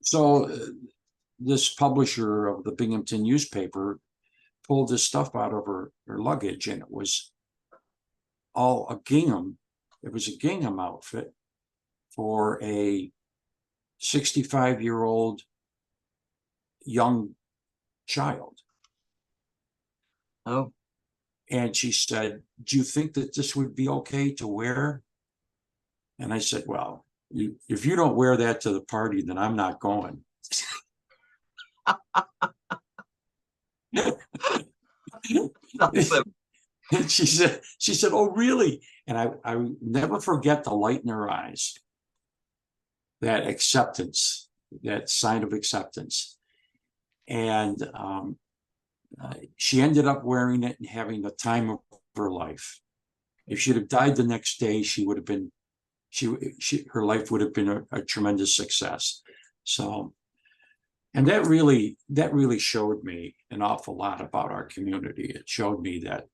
So this publisher of the Binghamton newspaper pulled this stuff out of her luggage, and it was all a gingham. It was a gingham outfit for a 65-year-old young child. Oh. And she said, "Do you think that this would be okay to wear?" And I said, "Well, if you don't wear that to the party, then I'm not going." Awesome. And she said, "Oh, really?" And I never forget the light in her eyes, that acceptance, that sign of acceptance. And she ended up wearing it and having the time of her life. If she'd have died the next day, she would have been, her life would have been a tremendous success. So, and that really showed me an awful lot about our community. It showed me that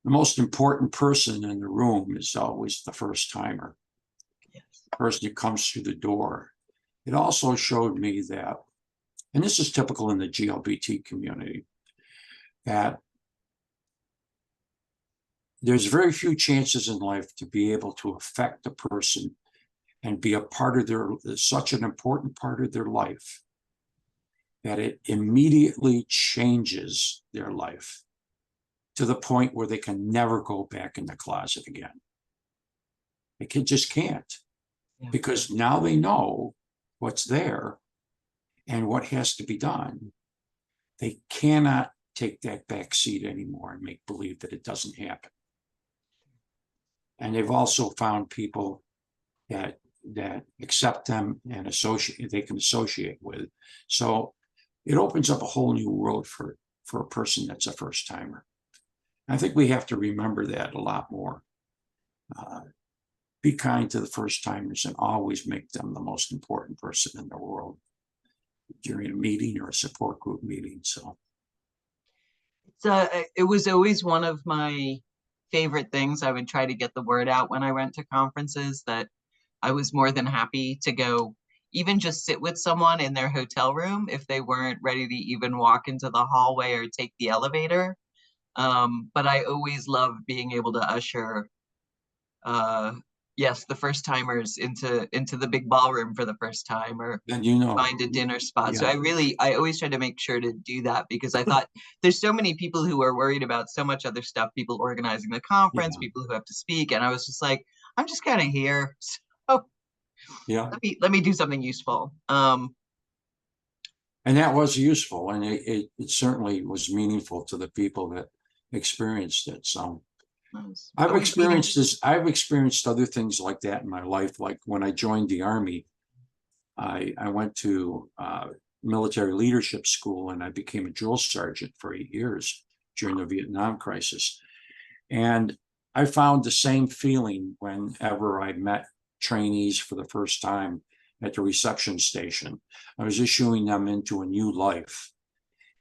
the most important person in the room is always the first timer, Yes. the person who comes through the door. It also showed me that, and this is typical in the GLBT community, that there's very few chances in life to be able to affect a person and be a part of their, such an important part of their life, that it immediately changes their life to the point where they can never go back in the closet again. They just can't, because now they know what's there and what has to be done. They cannot take that back seat anymore and make believe that it doesn't happen. And they've also found people that accept them and they can associate with. So it opens up a whole new world for a person that's a first timer. I think we have to remember that a lot more. Be kind to the first timers and always make them the most important person in the world during a meeting or a support group meeting. So it was always one of my favorite things. I would try to get the word out when I went to conferences that I was more than happy to go even just sit with someone in their hotel room if they weren't ready to even walk into the hallway or take the elevator. But I always loved being able to usher, yes, the first timers into the big ballroom for the first time, or find a dinner spot. So I always try to make sure to do that, because I thought there's so many people who are worried about so much other stuff, people organizing the conference, people who have to speak. And I was just like, I'm just kind of here. So let me do something useful. And that was useful, and it certainly was meaningful to the people that experienced it. So I've experienced other things like that in my life. Like when I joined the Army, I went to military leadership school, and I became a drill sergeant for 8 years during the Vietnam crisis. And I found the same feeling whenever I met trainees for the first time at the reception station. I was issuing them into a new life,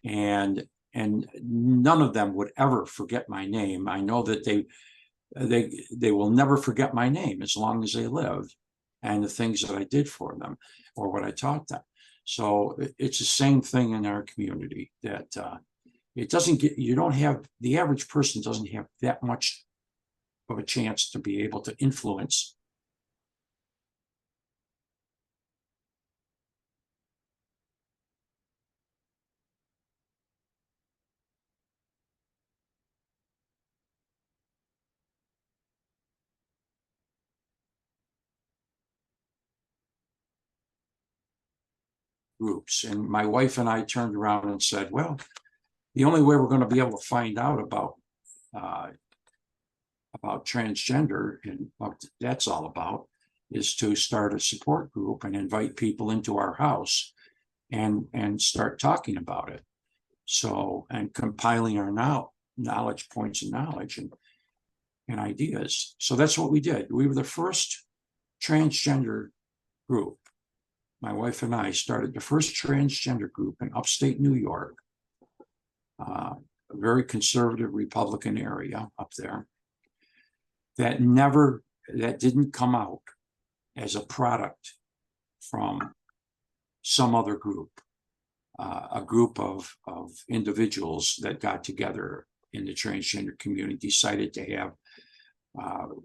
and none of them would ever forget my name. I know that they will never forget my name as long as they live, and the things that I did for them or what I taught them. So it's the same thing in our community, that it doesn't get, you don't have, the average person doesn't have that much of a chance to be able to influence groups. And my wife and I turned around and said, well, the only way we're going to be able to find out about transgender and what that's all about is to start a support group and invite people into our house and start talking about it. So, and compiling our knowledge points and knowledge and ideas. So that's what we did. We were the first transgender group. My wife and I started the first transgender group in upstate New York, a very conservative Republican area up there, that didn't come out as a product from some other group, a group of individuals that got together in the transgender community, decided to have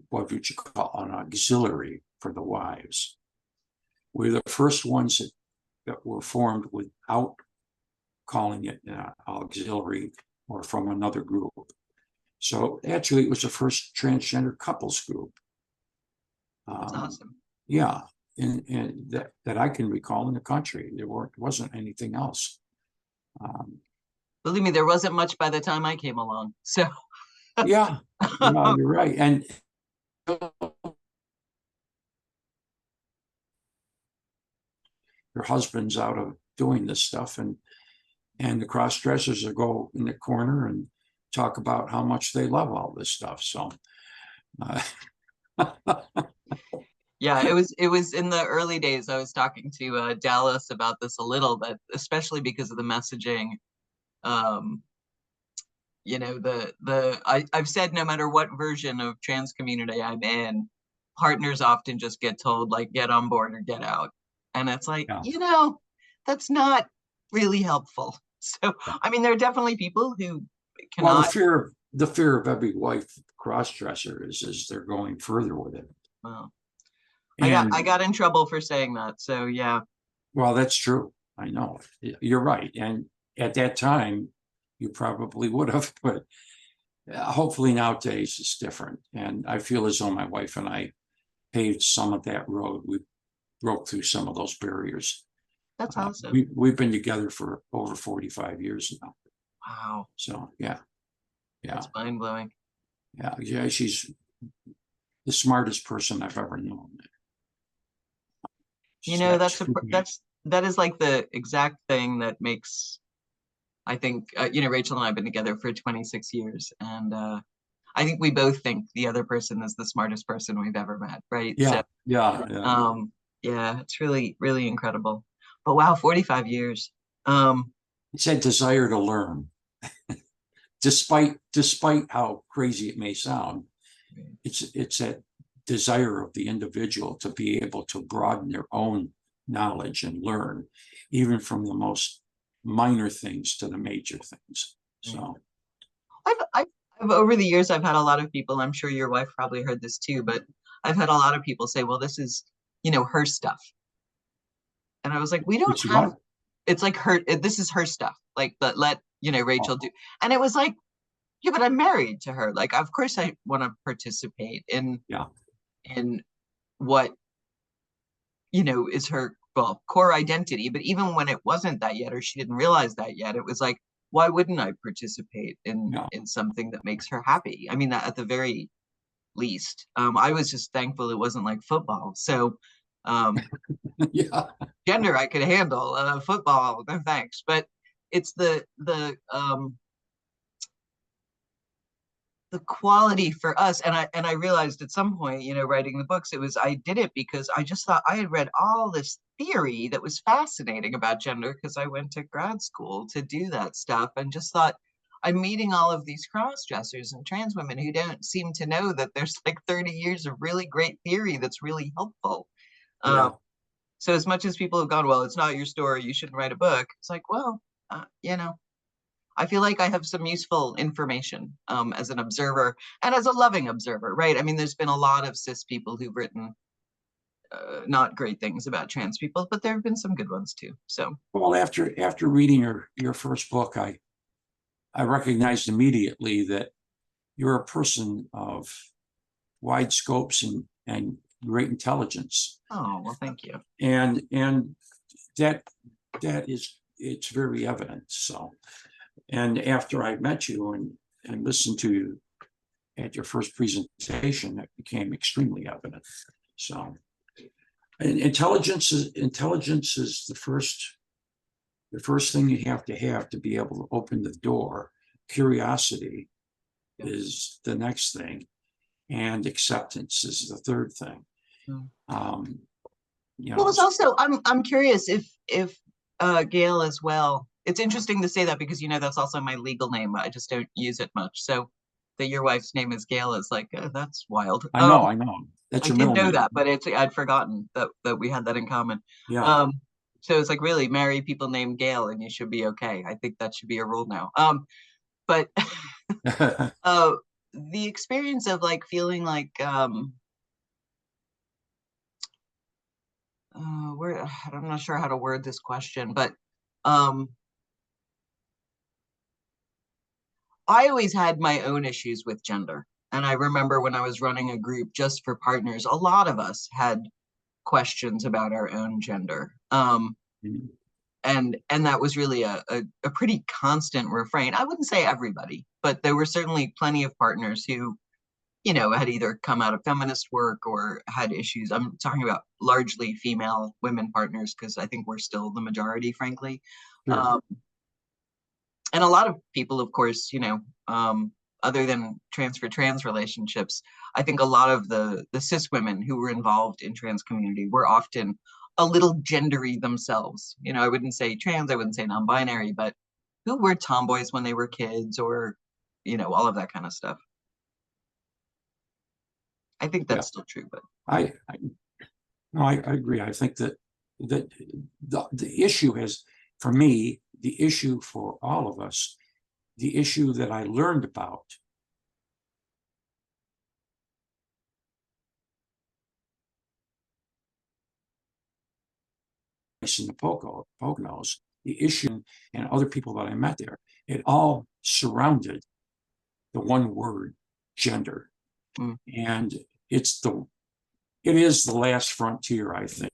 what would you call an auxiliary for the wives. We're the first ones that were formed without calling it auxiliary or from another group. So actually, it was the first transgender couples group. That's awesome. Yeah, and that I can recall in the country. There wasn't anything else. Believe me, there wasn't much by the time I came along. So yeah, no, you're right. And your husband's out of doing this stuff, and the cross-dressers will go in the corner and talk about how much they love all this stuff. So yeah, it was in the early days. I was talking to Dallas about this a little, but especially because of the messaging. You know, I've said no matter what version of trans community I'm in, partners often just get told like get on board or get out. And it's like, yeah. you know, that's not really helpful. So I mean, there are definitely people who cannot. Well, the fear of every wife cross-dresser is they're going further with it. Well, and I got in trouble for saying that. So yeah. Well, that's true. I know. You're right. And at that time, you probably would have, but hopefully nowadays it's different. And I feel as though my wife and I paved some of that road. We broke through some of those barriers. That's awesome. We've been together for over 45 years now. Wow. So yeah. That's mind blowing. Yeah, she's the smartest person I've ever known. You know, that is like the exact thing that makes, I think, you know, Rachel and I have been together for 26 years, and I think we both think the other person is the smartest person we've ever met, right? Yeah, so, yeah, it's really, really incredible. But wow, 45 years. It's that desire to learn. Despite how crazy it may sound, it's that desire of the individual to be able to broaden their own knowledge and learn, even from the most minor things to the major things. So I've over the years, I've had a lot of people, I'm sure your wife probably heard this too, but I've had a lot of people say, well, this is, you know, her stuff. And I was like, we don't have, it's like this is her stuff. Like, let, you know, Rachel do. And it was like, yeah, but I'm married to her. Like, of course I want to participate in what, you know, is her, well, core identity. But even when it wasn't that yet, or she didn't realize that yet, it was like, why wouldn't I participate in something that makes her happy? I mean, that at the very least. I was just thankful it wasn't like football. So gender I could handle. Football, no thanks. But it's the quality for us, and I realized at some point, you know, writing the books, it was, I did it because I just thought I had read all this theory that was fascinating about gender, because I went to grad school to do that stuff, and just thought, I'm meeting all of these cross-dressers and trans women who don't seem to know that there's like 30 years of really great theory that's really helpful. So as much as people have gone, well, it's not your story, you shouldn't write a book, it's like, well, you know, I feel like I have some useful information as an observer and as a loving observer, right? I mean, there's been a lot of cis people who've written not great things about trans people, but there have been some good ones too. So, well, after reading your first book, I recognized immediately that you're a person of wide scopes and great intelligence. Oh, well, thank you. And that is, it's very evident. So, and after I met you and listened to you at your first presentation, it became extremely evident. So, and intelligence is the first thing you have to be able to open the door. Curiosity is the next thing, and acceptance is the third thing. You know, well, it's also, I'm curious if Gail as well. It's interesting to say that, because, you know, that's also my legal name. I just don't use it much. So that your wife's name is Gail is like, that's wild. I know. That's your middle name. I did know that, but I'd forgotten that we had that in common. Yeah. So it's like, really, marry people named Gail and you should be okay. I think that should be a rule now. But uh, the experience of like feeling like where I'm not sure how to word this question, but um, I always had my own issues with gender. And I remember when I was running a group just for partners, a lot of us had questions about our own gender. And that was really a pretty constant refrain. I wouldn't say everybody, but there were certainly plenty of partners who, you know, had either come out of feminist work or had issues. I'm talking about largely female women partners because I think we're still the majority, frankly. Sure. And a lot of people, of course, you know, other than trans for trans relationships, I think a lot of the cis women who were involved in trans community were often a little gendery themselves. You know, I wouldn't say trans, I wouldn't say non-binary, but who were tomboys when they were kids, or, you know, all of that kind of stuff. I think that's still true, but I agree. I think that the issue is, for me, the issue for all of us, the issue that I learned about in the Poconos, the issue and other people that I met there, it all surrounded the one word, gender. And it is the last frontier, I think.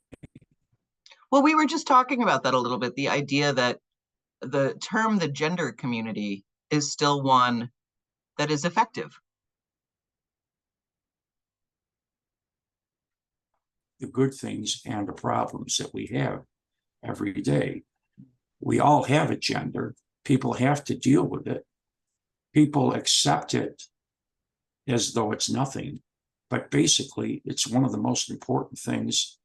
Well, we were just talking about that a little bit, the idea that the term the gender community is still one that is effective. The good things and the problems that we have every day. We all have a gender. People have to deal with it. People accept it as though it's nothing. But basically, it's one of the most important things.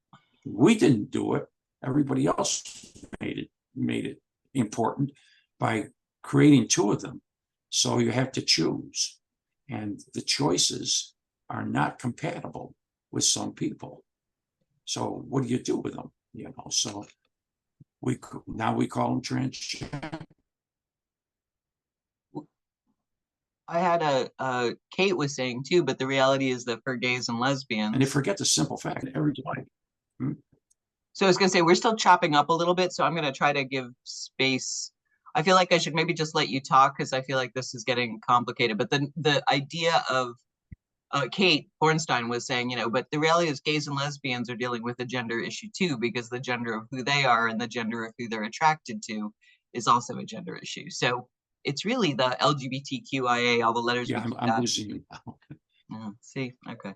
We didn't do it. Everybody else made it important by creating two of them. So you have to choose. And the choices are not compatible with some people. So what do you do with them? You know, so we call them transgender. I had a Kate was saying too, but the reality is that for gays and lesbians, and they forget the simple fact that every day. So I was gonna say we're still chopping up a little bit, so I'm gonna try to give space. I feel like I should maybe just let you talk because I feel like this is getting complicated. But the idea of Kate Bornstein was saying, you know, but the reality is gays and lesbians are dealing with a gender issue too, because the gender of who they are and the gender of who they're attracted to is also a gender issue. So it's really the LGBTQIA, all the letters. Yeah, I'm losing you now. See, okay.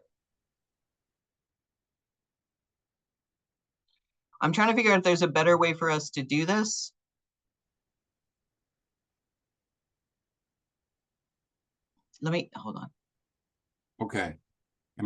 I'm trying to figure out if there's a better way for us to do this. Let me, hold on. Okay.